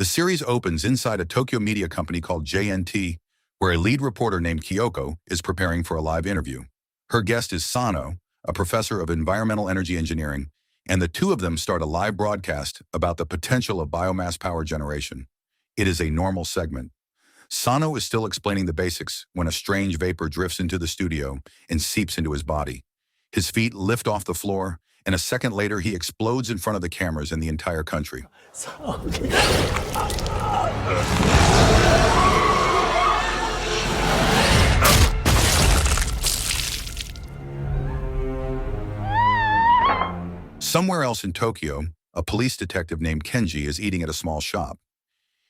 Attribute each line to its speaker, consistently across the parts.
Speaker 1: series opens inside a Tokyo media company called JNT, where a lead reporter named Kyoko is preparing for a live interview. Her guest is Sano, a professor of environmental energy engineering, and the two of them start a live broadcast about the potential of biomass power generation. It is a normal segment. Sano is still explaining the basics when a strange vapor drifts into the studio and seeps into his body. His feet lift off the floor, and a second later he explodes in front of the cameras in the entire country. Somewhere else in Tokyo, a police detective named Kenji is eating at a small shop.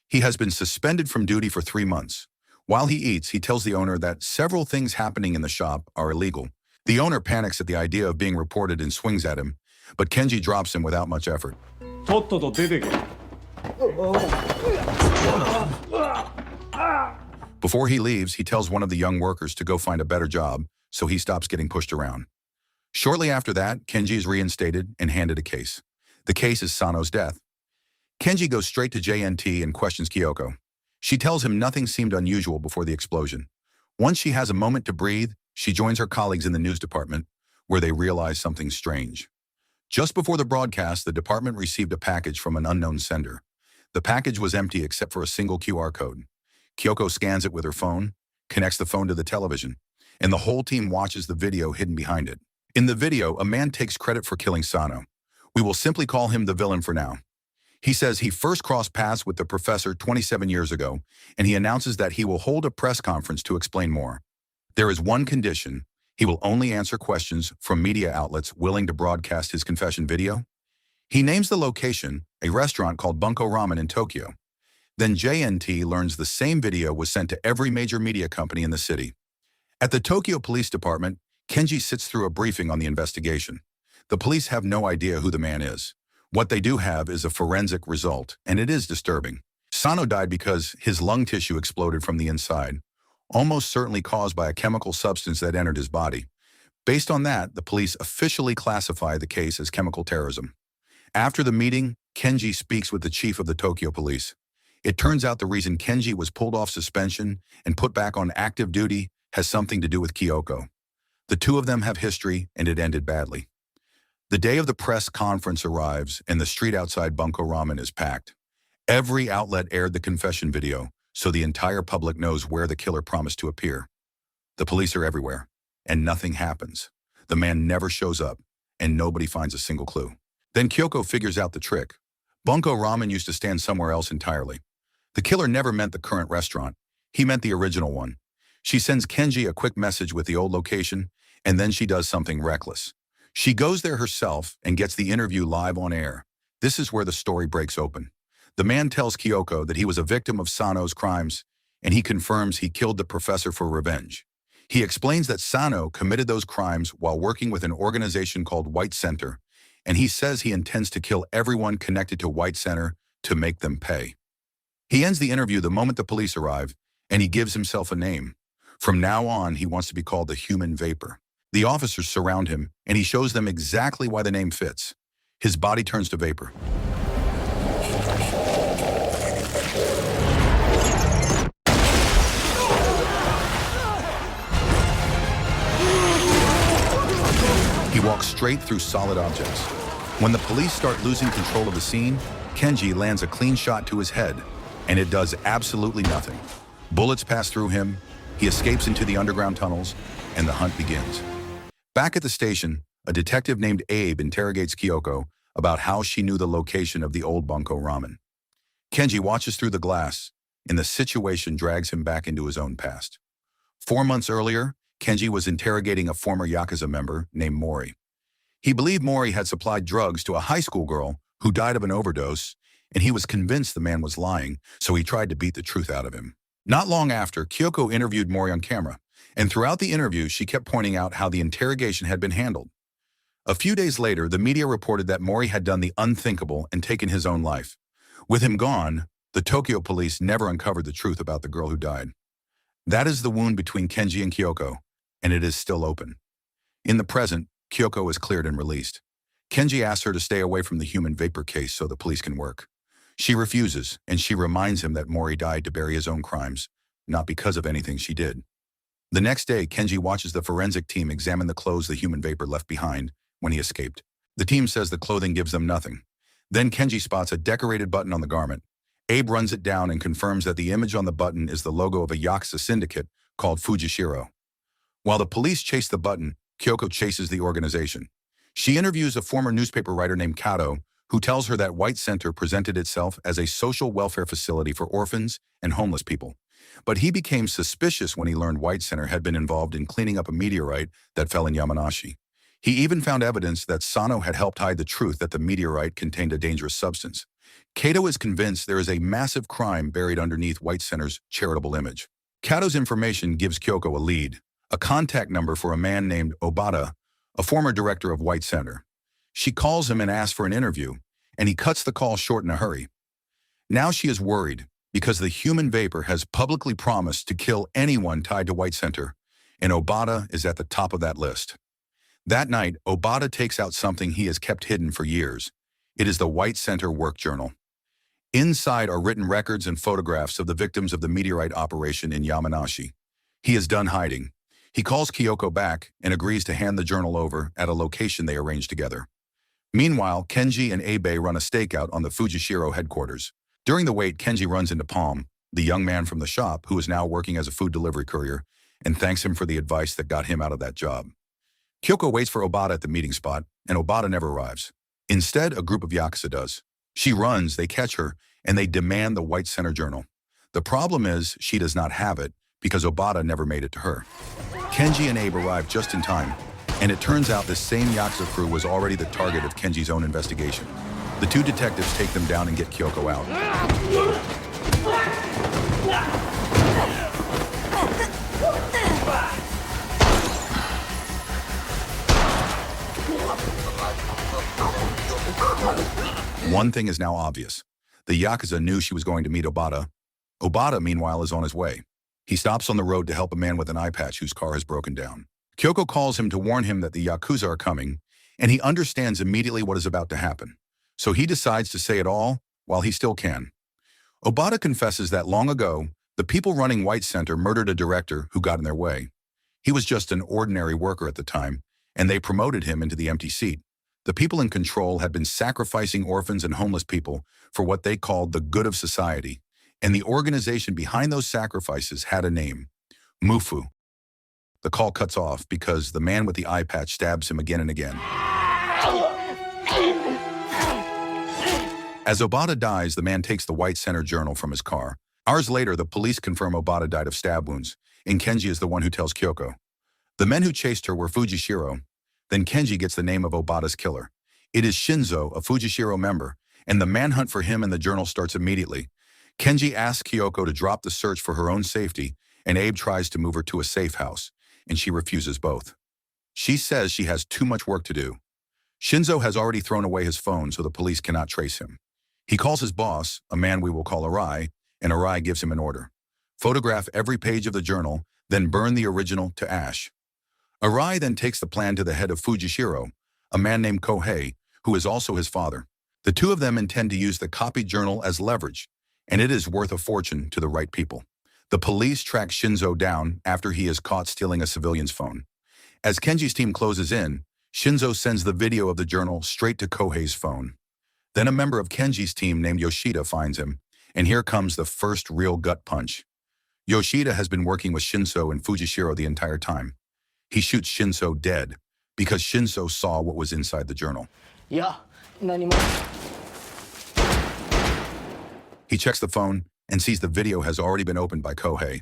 Speaker 1: He has been suspended from duty for 3 months. While he eats, he tells the owner that several things happening in the shop are illegal. The owner panics at the idea of being reported and swings at him, but Kenji drops him without much effort. Before he leaves, he tells one of the young workers to go find a better job, so he stops getting pushed around. Shortly after that, Kenji is reinstated and handed a case. The case is Sano's death. Kenji goes straight to JNT and questions Kyoko. She tells him nothing seemed unusual before the explosion. Once she has a moment to breathe, she joins her colleagues in the news department, where they realize something strange. Just before the broadcast, the department received a package from an unknown sender. The package was empty except for a single QR code. Kyoko scans it with her phone, connects the phone to the television, and the whole team watches the video hidden behind it. In the video, a man takes credit for killing Sano. We will simply call him the villain for now. He says he first crossed paths with the professor 27 years ago, and he announces that he will hold a press conference to explain more. There is one condition: he will only answer questions from media outlets willing to broadcast his confession video. He names the location, a restaurant called Bunko Ramen in Tokyo. Then JNT learns the same video was sent to every major media company in the city. At the Tokyo Police Department, Kenji sits through a briefing on the investigation. The police have no idea who the man is. What they do have is a forensic result, and it is disturbing. Sano died because his lung tissue exploded from the inside, almost certainly caused by a chemical substance that entered his body. Based on that, the police officially classify the case as chemical terrorism. After the meeting, Kenji speaks with the chief of the Tokyo police. It turns out the reason Kenji was pulled off suspension and put back on active duty has something to do with Kyoko. The two of them have history, and it ended badly. The day of the press conference arrives, and the street outside Bunko Ramen is packed. Every outlet aired the confession video, so the entire public knows where the killer promised to appear. The police are everywhere, and nothing happens. The man never shows up, and nobody finds a single clue. Then Kyoko figures out the trick. Bunko Ramen used to stand somewhere else entirely. The killer never meant the current restaurant. He meant the original one. She sends Kenji a quick message with the old location, and then she does something reckless. She goes there herself and gets the interview live on air. This is where the story breaks open. The man tells Kyoko that he was a victim of Sano's crimes, and he confirms he killed the professor for revenge. He explains that Sano committed those crimes while working with an organization called White Center, and he says he intends to kill everyone connected to White Center to make them pay. He ends the interview the moment the police arrive, and he gives himself a name. From now on, he wants to be called the Human Vapor. The officers surround him, and he shows them exactly why the name fits. His body turns to vapor. He walks straight through solid objects. When the police start losing control of the scene, Kenji lands a clean shot to his head, and it does absolutely nothing. Bullets pass through him, he escapes into the underground tunnels, and the hunt begins. Back at the station, a detective named Abe interrogates Kyoko about how she knew the location of the old Bunko Ramen. Kenji watches through the glass, and the situation drags him back into his own past. 4 months earlier, Kenji was interrogating a former Yakuza member named Mori. He believed Mori had supplied drugs to a high school girl who died of an overdose, and he was convinced the man was lying, so he tried to beat the truth out of him. Not long after, Kyoko interviewed Mori on camera, and throughout the interview, she kept pointing out how the interrogation had been handled. A few days later, the media reported that Mori had done the unthinkable and taken his own life. With him gone, the Tokyo police never uncovered the truth about the girl who died. That is the wound between Kenji and Kyoko, and it is still open. In the present, Kyoko is cleared and released. Kenji asks her to stay away from the human vapor case so the police can work. She refuses, and she reminds him that Mori died to bury his own crimes, not because of anything she did. The next day, Kenji watches the forensic team examine the clothes the human vapor left behind when he escaped. The team says the clothing gives them nothing. Then Kenji spots a decorated button on the garment. Abe runs it down and confirms that the image on the button is the logo of a Yakuza syndicate called Fujiro. While the police chase the button, Kyoko chases the organization. She interviews a former newspaper writer named Kato, who tells her that White Center presented itself as a social welfare facility for orphans and homeless people. But he became suspicious when he learned White Center had been involved in cleaning up a meteorite that fell in Yamanashi. He even found evidence that Sano had helped hide the truth that the meteorite contained a dangerous substance. Kato is convinced there is a massive crime buried underneath White Center's charitable image. Kato's information gives Kyoko a lead, a contact number for a man named Obata, a former director of White Center. She calls him and asks for an interview, and he cuts the call short in a hurry. Now she is worried because the human vapor has publicly promised to kill anyone tied to White Center, and Obata is at the top of that list. That night, Obata takes out something he has kept hidden for years. It is the White Center work journal. Inside are written records and photographs of the victims of the meteorite operation in Yamanashi. He is done hiding. He calls Kyoko back and agrees to hand the journal over at a location they arrange together. Meanwhile, Kenji and Abe run a stakeout on the Fujiro headquarters. During the wait, Kenji runs into Palm, the young man from the shop who is now working as a food delivery courier, and thanks him for the advice that got him out of that job. Kyoko waits for Obata at the meeting spot, and Obata never arrives. Instead, a group of Yakuza does. She runs, they catch her, and they demand the White Center journal. The problem is she does not have it because Obata never made it to her. Kenji and Abe arrive just in time, and it turns out the same Yakuza crew was already the target of Kenji's own investigation. The two detectives take them down and get Kyoko out. One thing is now obvious. The Yakuza knew she was going to meet Obata. Obata, meanwhile, is on his way. He stops on the road to help a man with an eye patch whose car has broken down. Kyoko calls him to warn him that the Yakuza are coming, and he understands immediately what is about to happen. So he decides to say it all while he still can. Obata confesses that long ago, the people running White Center murdered a director who got in their way. He was just an ordinary worker at the time, and they promoted him into the empty seat. The people in control had been sacrificing orphans and homeless people for what they called the good of society, and the organization behind those sacrifices had a name, Mufu. The call cuts off because the man with the eye patch stabs him again and again. As Obata dies, the man takes the White Center journal from his car. Hours later, the police confirm Obata died of stab wounds, and Kenji is the one who tells Kyoko. The men who chased her were Fujiro. Then Kenji gets the name of Obata's killer. It is Shinzo, a Fujiro member, and the manhunt for him and the journal starts immediately. Kenji asks Kyoko to drop the search for her own safety, and Abe tries to move her to a safe house, and she refuses both. She says she has too much work to do. Shinzo has already thrown away his phone so the police cannot trace him. He calls his boss, a man we will call Arai, and Arai gives him an order. Photograph every page of the journal, then burn the original to ash. Arai then takes the plan to the head of Fujiro, a man named Kohei, who is also his father. The two of them intend to use the copied journal as leverage, and it is worth a fortune to the right people. The police track Shinzo down after he is caught stealing a civilian's phone. As Kenji's team closes in, Shinzo sends the video of the journal straight to Kohei's phone. Then a member of Kenji's team named Yoshida finds him, and here comes the first real gut punch. Yoshida has been working with Shinzo and Fujiro the entire time. He shoots Shinzo dead because Shinzo saw what was inside the journal.
Speaker 2: Yeah, 何も.
Speaker 1: He checks the phone and sees the video has already been opened by Kohei.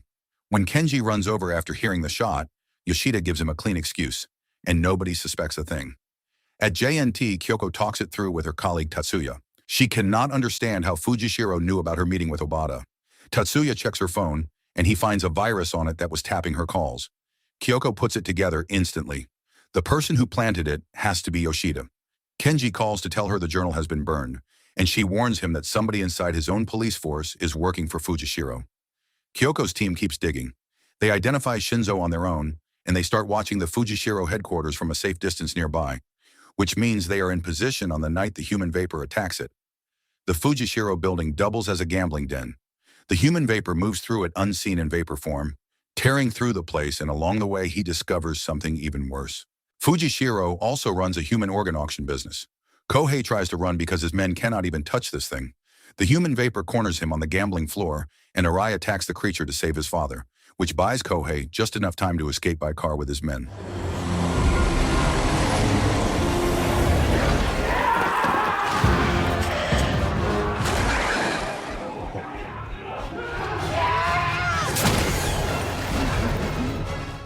Speaker 1: When Kenji runs over after hearing the shot, Yoshida gives him a clean excuse, and nobody suspects a thing. At JNT, Kyoko talks it through with her colleague Tatsuya. She cannot understand how Fujiro knew about her meeting with Obata. Tatsuya checks her phone, and he finds a virus on it that was tapping her calls. Kyoko puts it together instantly. The person who planted it has to be Yoshida. Kenji calls to tell her the journal has been burned, and she warns him that somebody inside his own police force is working for Fujiro. Kyoko's team keeps digging. They identify Shinzo on their own, and they start watching the Fujiro headquarters from a safe distance nearby, which means they are in position on the night the human vapor attacks it. The Fujishiro building doubles as a gambling den. The human vapor moves through it unseen in vapor form, tearing through the place, and along the way he discovers something even worse. Fujishiro also runs a human organ auction business. Kohei tries to run because his men cannot even touch this thing. The human vapor corners him on the gambling floor, and Arai attacks the creature to save his father, which buys Kohei just enough time to escape by car with his men.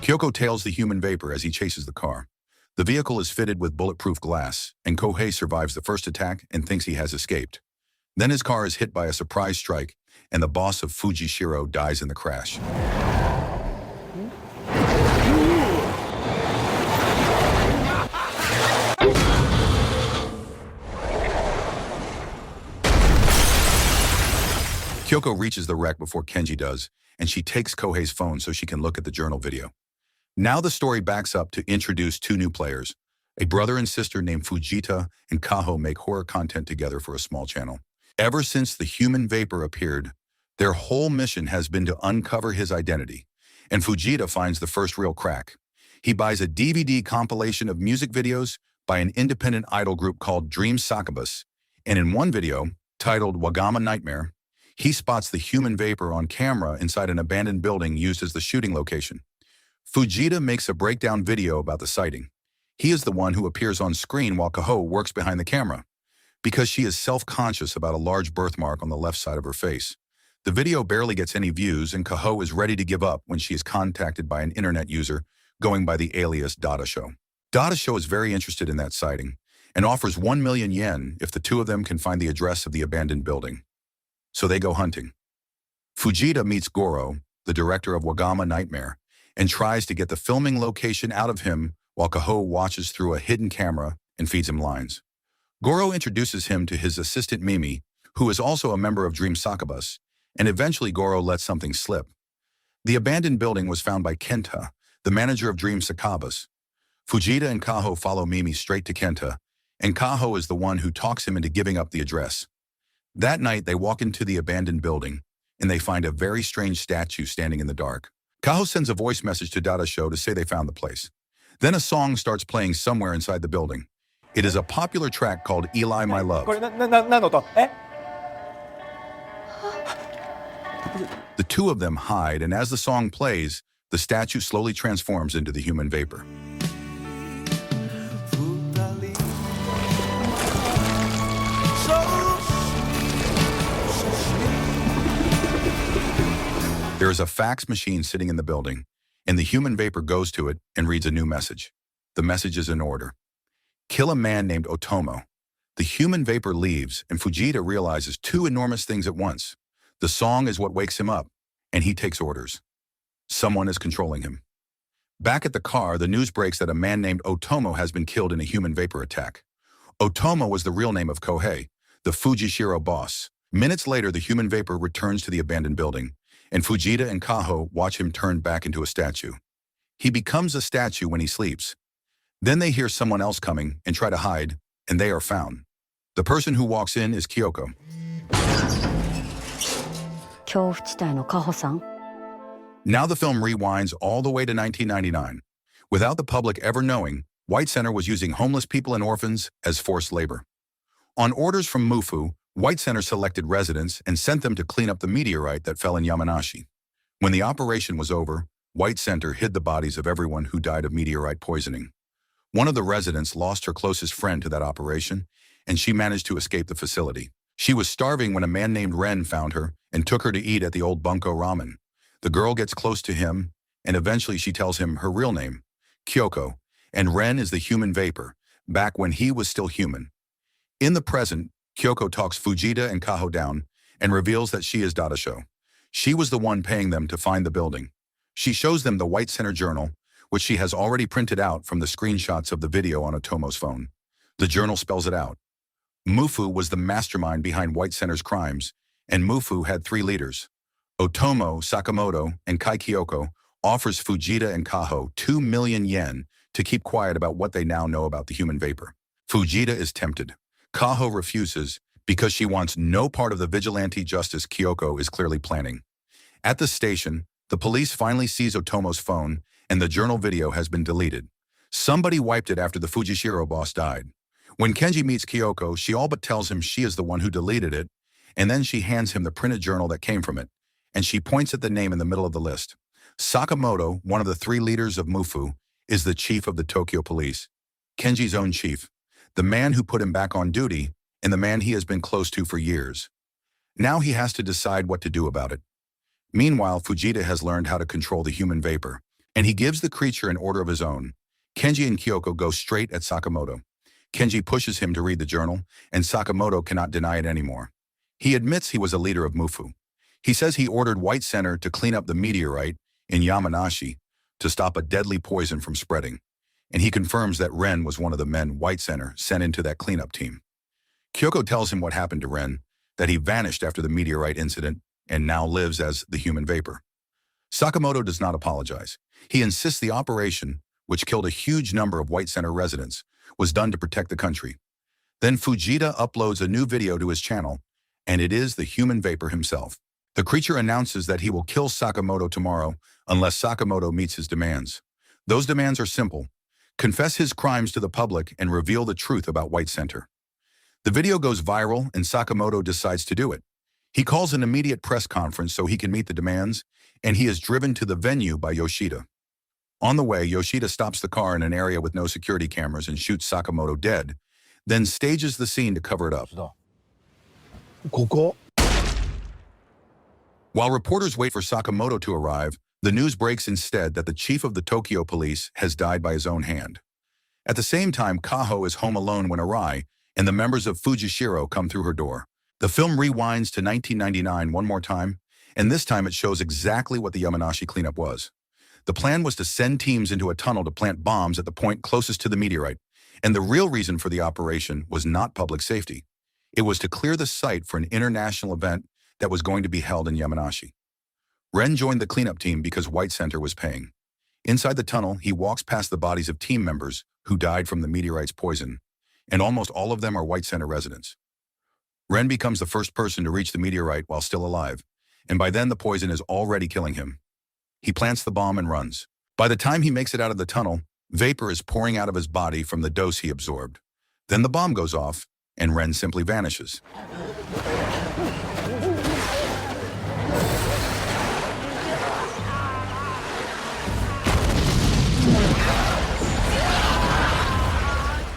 Speaker 1: Kyoko tails the human vapor as he chases the car. The vehicle is fitted with bulletproof glass, and Kohei survives the first attack and thinks he has escaped. Then his car is hit by a surprise strike, and the boss of Fujishiro dies in the crash. Kyoko reaches the wreck before Kenji does, and she takes Kohei's phone so she can look at the journal video. Now the story backs up to introduce two new players. A brother and sister named Fujita and Kaho make horror content together for a small channel. Ever since the human vapor appeared, their whole mission has been to uncover his identity, and Fujita finds the first real crack. He buys a DVD compilation of music videos by an independent idol group called Dream Succubus, and in one video, titled Wagama Nightmare, he spots the human vapor on camera inside an abandoned building used as the shooting location. Fujita makes a breakdown video about the sighting. He is the one who appears on screen while Kaho works behind the camera, because she is self-conscious about a large birthmark on the left side of her face. The video barely gets any views, and Kaho is ready to give up when she is contacted by an internet user going by the alias Dada Show. Dada Show is very interested in that sighting and offers 1 million yen if the two of them can find the address of the abandoned building. So they go hunting. Fujita meets Goro, the director of Wagama Nightmare, and tries to get the filming location out of him while Kaho watches through a hidden camera and feeds him lines. Goro introduces him to his assistant Mimi, who is also a member of Dream Succubus, and eventually Goro lets something slip. The abandoned building was found by Kenta, the manager of Dream Succubus. Fujita and Kaho follow Mimi straight to Kenta, and Kaho is the one who talks him into giving up the address. That night, they walk into the abandoned building, and they find a very strange statue standing in the dark. Kaho sends a voice message to Dada Show to say they found the place. Then a song starts playing somewhere inside the building. It is a popular track called Eli My Love. The two of them hide, and as the song plays, the statue slowly transforms into the human vapor. There is a fax machine sitting in the building, and the human vapor goes to it and reads a new message. The message is in order. Kill a man named Otomo. The human vapor leaves, and Fujita realizes two enormous things at once. The song is what wakes him up, and he takes orders. Someone is controlling him. Back at the car, the news breaks that a man named Otomo has been killed in a human vapor attack. Otomo was the real name of Kohei, the Fujishiro boss. Minutes later, the human vapor returns to the abandoned building, and Fujita and Kaho watch him turn back into a statue. He becomes a statue when he sleeps. Then they hear someone else coming and try to hide, and they are found. The person who walks in is Kyoko.
Speaker 2: 恐怖地帯のカホさん
Speaker 1: Now the film rewinds all the way to 1999. Without the public ever knowing, White Center was using homeless people and orphans as forced labor. On orders from Mufu, White Center selected residents and sent them to clean up the meteorite that fell in Yamanashi. When the operation was over, White Center hid the bodies of everyone who died of meteorite poisoning. One of the residents lost her closest friend to that operation, and she managed to escape the facility. She was starving when a man named Ren found her and took her to eat at the old Bunko Ramen. The girl gets close to him, and eventually she tells him her real name, Kyoko, and Ren is the human vapor, back when he was still human. In the present, Kyoko talks Fujita and Kaho down and reveals that she is Dada Show. She was the one paying them to find the building. She shows them the White Center journal, which she has already printed out from the screenshots of the video on Otomo's phone. The journal spells it out. Mufu was the mastermind behind White Center's crimes, and Mufu had three leaders. Otomo, Sakamoto, and Kai Kyoko offers Fujita and Kaho 2 million yen to keep quiet about what they now know about the human vapor. Fujita is tempted. Kaho refuses because she wants no part of the vigilante justice Kyoko is clearly planning. At the station, the police finally sees Otomo's phone, and the journal video has been deleted. Somebody wiped it after the Fujiro boss died. When Kenji meets Kyoko, she all but tells him she is the one who deleted it, and then she hands him the printed journal that came from it, and she points at the name in the middle of the list. Sakamoto, one of the 3 leaders of Mufu, is the chief of the Tokyo police. Kenji's own chief, the man who put him back on duty, and the man he has been close to for years. Now he has to decide what to do about it. Meanwhile, Fujita has learned how to control the human vapor, and he gives the creature an order of his own. Kenji and Kyoko go straight at Sakamoto. Kenji pushes him to read the journal, and Sakamoto cannot deny it anymore. He admits he was a leader of Mufu. He says he ordered White Center to clean up the meteorite in Yamanashi to stop a deadly poison from spreading, and he confirms that Ren was one of the men White Center sent into that cleanup team. Kyoko tells him what happened to Ren, that he vanished after the meteorite incident and now lives as the human vapor. Sakamoto does not apologize. He insists the operation, which killed a huge number of White Center residents, was done to protect the country. Then Fujita uploads a new video to his channel, and it is the human vapor himself. The creature announces that he will kill Sakamoto tomorrow unless Sakamoto meets his demands. Those demands are simple: confess his crimes to the public and reveal the truth about White Center. The video goes viral, and Sakamoto decides to do it. He calls an immediate press conference so he can meet the demands, and he is driven to the venue by Yoshida. On the way, Yoshida stops the car in an area with no security cameras and shoots Sakamoto dead, then stages the scene to cover it up.
Speaker 3: ここ
Speaker 1: While reporters wait for Sakamoto to arrive, the news breaks instead that the chief of the Tokyo police has died by his own hand. At the same time, Kaho is home alone when Arai and the members of Fujishiro come through her door. The film rewinds to 1999 one more time, and this time it shows exactly what the Yamanashi cleanup was. The plan was to send teams into a tunnel to plant bombs at the point closest to the meteorite, and the real reason for the operation was not public safety. It was to clear the site for an international event that was going to be held in Yamanashi. Ren joined the cleanup team because White Center was paying. Inside the tunnel, he walks past the bodies of team members who died from the meteorite's poison, and almost all of them are White Center residents. Ren becomes the first person to reach the meteorite while still alive, and by then the poison is already killing him. He plants the bomb and runs. By the time he makes it out of the tunnel, vapor is pouring out of his body from the dose he absorbed. Then the bomb goes off, and Ren simply vanishes.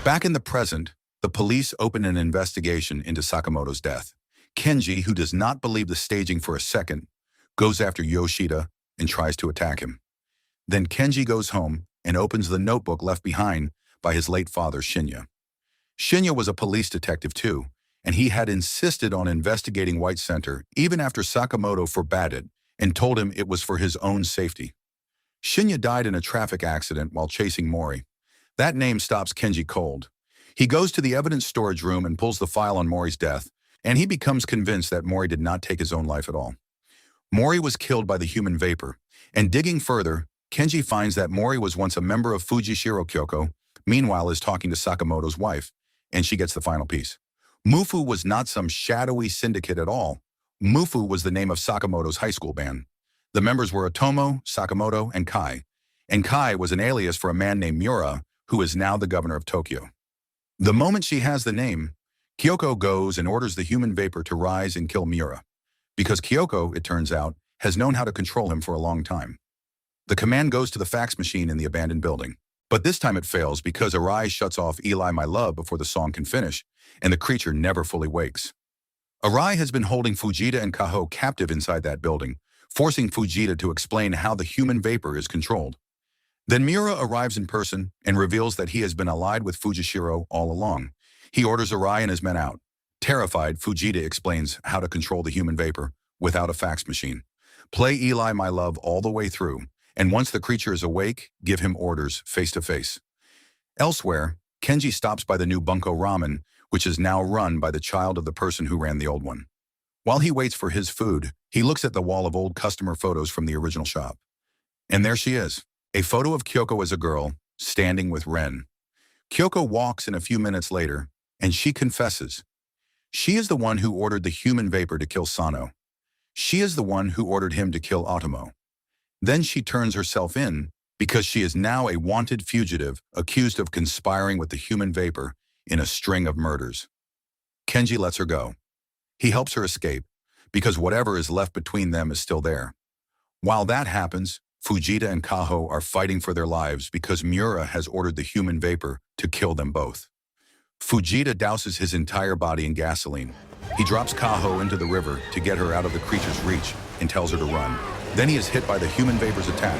Speaker 1: Back in the present, the police open an investigation into Sakamoto's death. Kenji, who does not believe the staging for a second, goes after Yoshida and tries to attack him. Then Kenji goes home and opens the notebook left behind by his late father, Shinya. Shinya was a police detective too, and he had insisted on investigating White Center even after Sakamoto forbade it and told him it was for his own safety. Shinya died in a traffic accident while chasing Mori. That name stops Kenji cold. He goes to the evidence storage room and pulls the file on Mori's death, and he becomes convinced that Mori did not take his own life at all. Mori was killed by the human vapor, and digging further, Kenji finds that Mori was once a member of Fujishiro Kyoko, meanwhile is talking to Sakamoto's wife, and she gets the final piece. Mufu was not some shadowy syndicate at all. Mufu was the name of Sakamoto's high school band. The members were Otomo, Sakamoto, and Kai was an alias for a man named Miura, who is now the governor of Tokyo. The moment she has the name, Kyoko goes and orders the human vapor to rise and kill Miura, because Kyoko, it turns out, has known how to control him for a long time. The command goes to the fax machine in the abandoned building, but this time it fails because Arai shuts off Eli My Love before the song can finish, and the creature never fully wakes. Arai has been holding Fujita and Kaho captive inside that building, forcing Fujita to explain how the human vapor is controlled. Then Miura arrives in person and reveals that he has been allied with Fujishiro all along. He orders Arai and his men out. Terrified, Fujita explains how to control the human vapor without a fax machine. Play Eli My Love all the way through, and once the creature is awake, give him orders face to face. Elsewhere, Kenji stops by the new Bunko Ramen, which is now run by the child of the person who ran the old one. While he waits for his food, he looks at the wall of old customer photos from the original shop. And there she is, a photo of Kyoko as a girl, standing with Ren. Kyoko walks in a few minutes later, and she confesses. She is the one who ordered the human vapor to kill Sano. She is the one who ordered him to kill Otomo. Then she turns herself in because she is now a wanted fugitive accused of conspiring with the human vapor in a string of murders. Kenji lets her go. He helps her escape because whatever is left between them is still there. While that happens, Fujita and Kaho are fighting for their lives because Miura has ordered the human vapor to kill them both. Fujita douses his entire body in gasoline. He drops Kaho into the river to get her out of the creature's reach and tells her to run. Then he is hit by the human vapor's attack.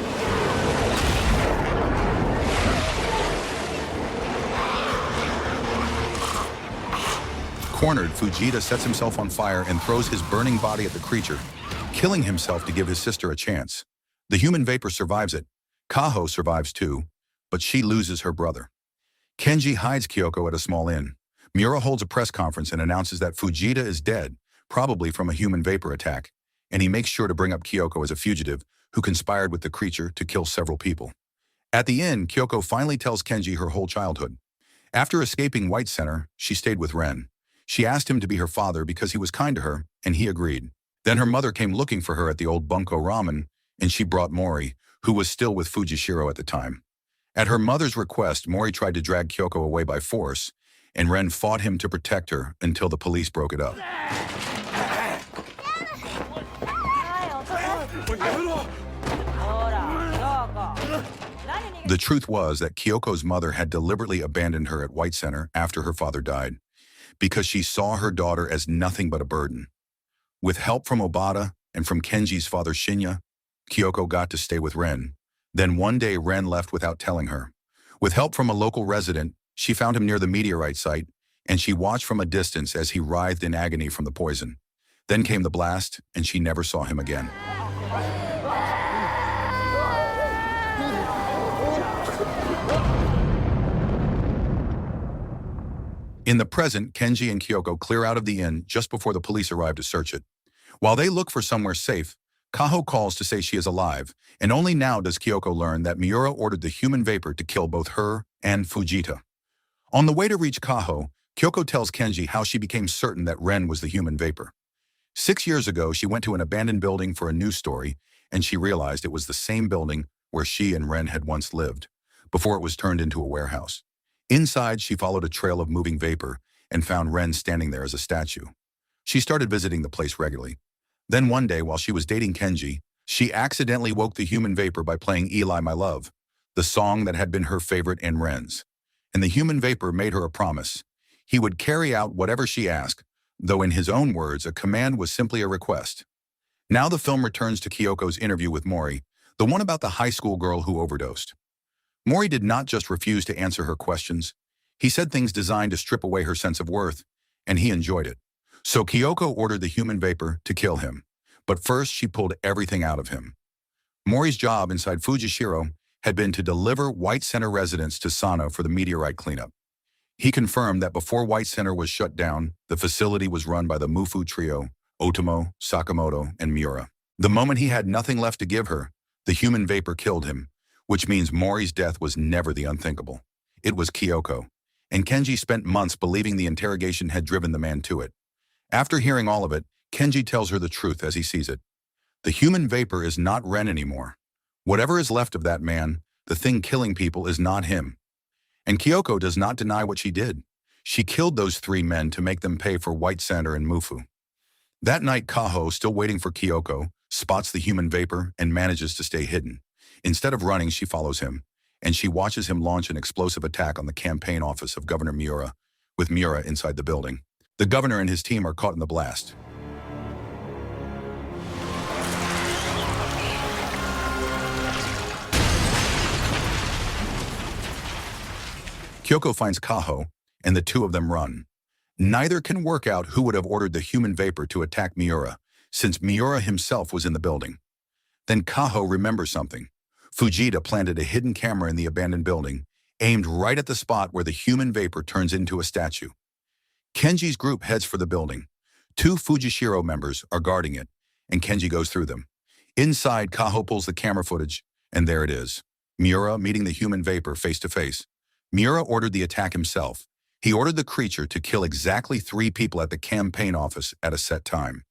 Speaker 1: Cornered, Fujita sets himself on fire and throws his burning body at the creature, killing himself to give his sister a chance. The human vapor survives it. Kaho survives too, but she loses her brother. Kenji hides Kyoko at a small inn. Miura holds a press conference and announces that Fujita is dead, probably from a human vapor attack, and he makes sure to bring up Kyoko as a fugitive who conspired with the creature to kill several people. At the inn, Kyoko finally tells Kenji her whole childhood. After escaping White Center, she stayed with Ren. She asked him to be her father because he was kind to her, and he agreed. Then her mother came looking for her at the old Bunko Ramen, and she brought Mori, who was still with Fujishiro at the time. At her mother's request, Mori tried to drag Kyoko away by force, and Ren fought him to protect her until the police broke it up. The truth was that Kyoko's mother had deliberately abandoned her at White Center after her father died, because she saw her daughter as nothing but a burden. With help from Obata and from Kenji's father Shinya, Kyoko got to stay with Ren. Then one day Ren left without telling her. With help from a local resident, she found him near the meteorite site, and she watched from a distance as he writhed in agony from the poison. Then came the blast, and she never saw him again. In the present, Kenji and Kyoko clear out of the inn just before the police arrive to search it. While they look for somewhere safe, Kaho calls to say she is alive, and only now does Kyoko learn that Miura ordered the human vapor to kill both her and Fujita. On the way to reach Kaho, Kyoko tells Kenji how she became certain that Ren was the human vapor. 6 years ago, she went to an abandoned building for a news story, and she realized it was the same building where she and Ren had once lived, before it was turned into a warehouse. Inside, she followed a trail of moving vapor and found Ren standing there as a statue. She started visiting the place regularly. Then one day, while she was dating Kenji, she accidentally woke the human vapor by playing Eli My Love, the song that had been her favorite and Ren's. And the human vapor made her a promise. He would carry out whatever she asked, though in his own words, a command was simply a request. Now the film returns to Kyoko's interview with Mori, the one about the high school girl who overdosed. Mori did not just refuse to answer her questions. He said things designed to strip away her sense of worth, and he enjoyed it. So Kyoko ordered the human vapor to kill him, but first she pulled everything out of him. Mori's job inside Fujishiro had been to deliver White Center residents to Sano for the meteorite cleanup. He confirmed that before White Center was shut down, the facility was run by the Mufu trio, Otomo, Sakamoto, and Miura. The moment he had nothing left to give her, the human vapor killed him, which means Mori's death was never the unthinkable. It was Kyoko, and Kenji spent months believing the interrogation had driven the man to it. After hearing all of it, Kenji tells her the truth as he sees it. The human vapor is not Ren anymore. Whatever is left of that man, the thing killing people, is not him. And Kyoko does not deny what she did. She killed those 3 men to make them pay for White Center and Mufu. That night, Kaho, still waiting for Kyoko, spots the human vapor and manages to stay hidden. Instead of running, she follows him, and she watches him launch an explosive attack on the campaign office of Governor Miura, with Miura inside the building. The governor and his team are caught in the blast. Kyoko finds Kaho, and the 2 of them run. Neither can work out who would have ordered the human vapor to attack Miura, since Miura himself was in the building. Then Kaho remembers something. Fujita planted a hidden camera in the abandoned building, aimed right at the spot where the human vapor turns into a statue. Kenji's group heads for the building. 2 Fujishiro members are guarding it, and Kenji goes through them. Inside, Kaho pulls the camera footage, and there it is. Miura meeting the human vapor face to face. Miura ordered the attack himself. He ordered the creature to kill exactly 3 people at the campaign office at a set time,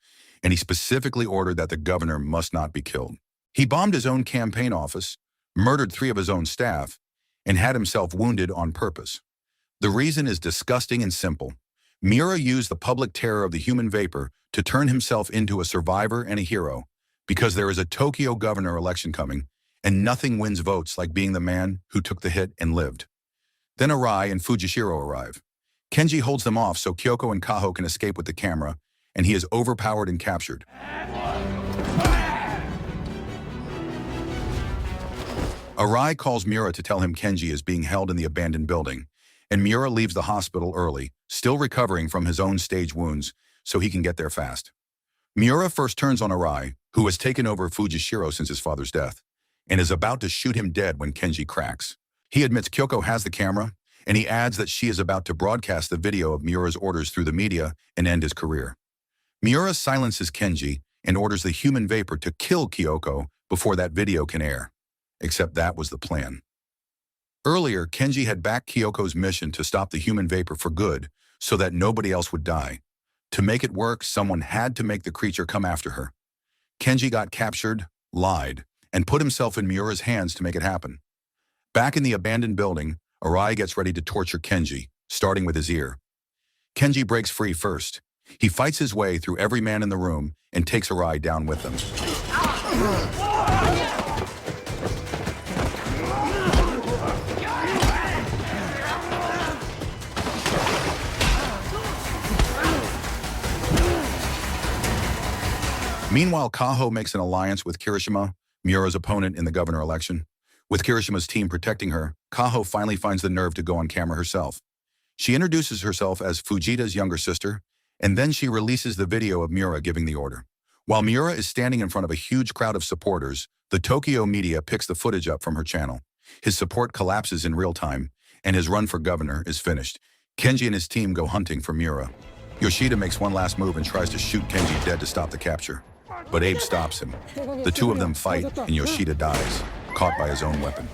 Speaker 1: and he specifically ordered that the governor must not be killed. He bombed his own campaign office, murdered 3 of his own staff, and had himself wounded on purpose. The reason is disgusting and simple. Miura used the public terror of the human vapor to turn himself into a survivor and a hero, because there is a Tokyo governor election coming, and nothing wins votes like being the man who took the hit and lived. Then Arai and Fujiro arrive. Kenji holds them off so Kyoko and Kaho can escape with the camera, and he is overpowered and captured. Arai calls Miura to tell him Kenji is being held in the abandoned building, and Miura leaves the hospital early, still recovering from his own stage wounds, so he can get there fast. Miura first turns on Arai, who has taken over Fujishiro since his father's death, and is about to shoot him dead when Kenji cracks. He admits Kyoko has the camera, and he adds that she is about to broadcast the video of Miura's orders through the media and end his career. Miura silences Kenji and orders the human vapor to kill Kyoko before that video can air. Except that was the plan. Earlier, Kenji had backed Kyoko's mission to stop the human vapor for good so that nobody else would die. To make it work, someone had to make the creature come after her. Kenji got captured, lied, and put himself in Miura's hands to make it happen. Back in the abandoned building, Arai gets ready to torture Kenji, starting with his ear. Kenji breaks free first. He fights his way through every man in the room and takes Arai down with him. Meanwhile, Kaho makes an alliance with Kirishima, Miura's opponent in the governor election. With Kirishima's team protecting her, Kaho finally finds the nerve to go on camera herself. She introduces herself as Fujita's younger sister, and then she releases the video of Miura giving the order. While Miura is standing in front of a huge crowd of supporters, the Tokyo media picks the footage up from her channel. His support collapses in real time, and his run for governor is finished. Kenji and his team go hunting for Miura. Yoshida makes one last move and tries to shoot Kenji dead to stop the capture. But Abe stops him. The two of them fight, and Yoshida dies, caught by his own weapon.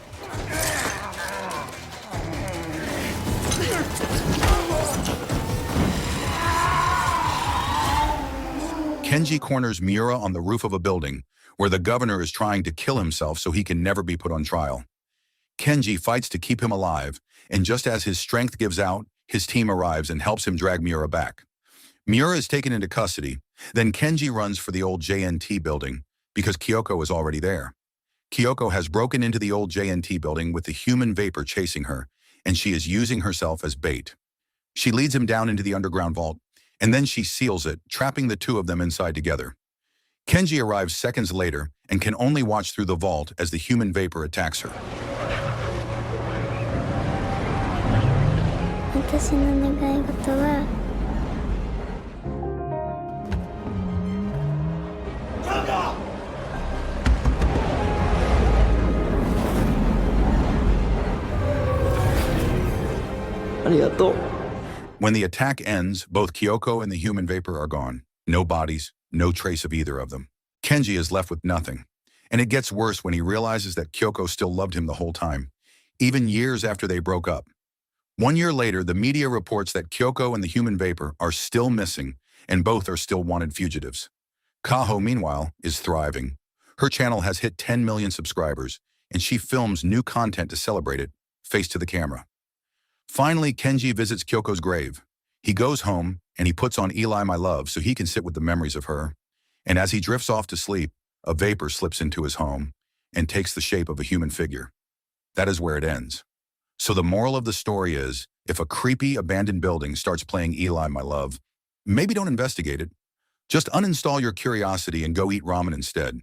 Speaker 1: Kenji corners Miura on the roof of a building, where the governor is trying to kill himself so he can never be put on trial. Kenji fights to keep him alive, and just as his strength gives out, his team arrives and helps him drag Miura back. Miura is taken into custody. Then Kenji runs for the old JNT building because Kyoko is already there. Kyoko has broken into the old JNT building with the human vapor chasing her, and she is using herself as bait. She leads him down into the underground vault, and then she seals it, trapping the two of them inside together. Kenji arrives seconds later and can only watch through the vault as the human vapor attacks her.
Speaker 4: 私の願い事は
Speaker 1: When the attack ends, both Kyoko and the human vapor are gone. No bodies, no trace of either of them. Kenji is left with nothing. And it gets worse when he realizes that Kyoko still loved him the whole time, even years after they broke up. 1 year later, the media reports that Kyoko and the human vapor are still missing, and both are still wanted fugitives. Kaho, meanwhile, is thriving. Her channel has hit 10 million subscribers, and she films new content to celebrate it, face to the camera. Finally, Kenji visits Kyoko's grave. He goes home, and he puts on Eli My Love so he can sit with the memories of her. And as he drifts off to sleep, a vapor slips into his home and takes the shape of a human figure. That is where it ends. So the moral of the story is, if a creepy, abandoned building starts playing Eli My Love, maybe don't investigate it. Just uninstall your curiosity and go eat ramen instead.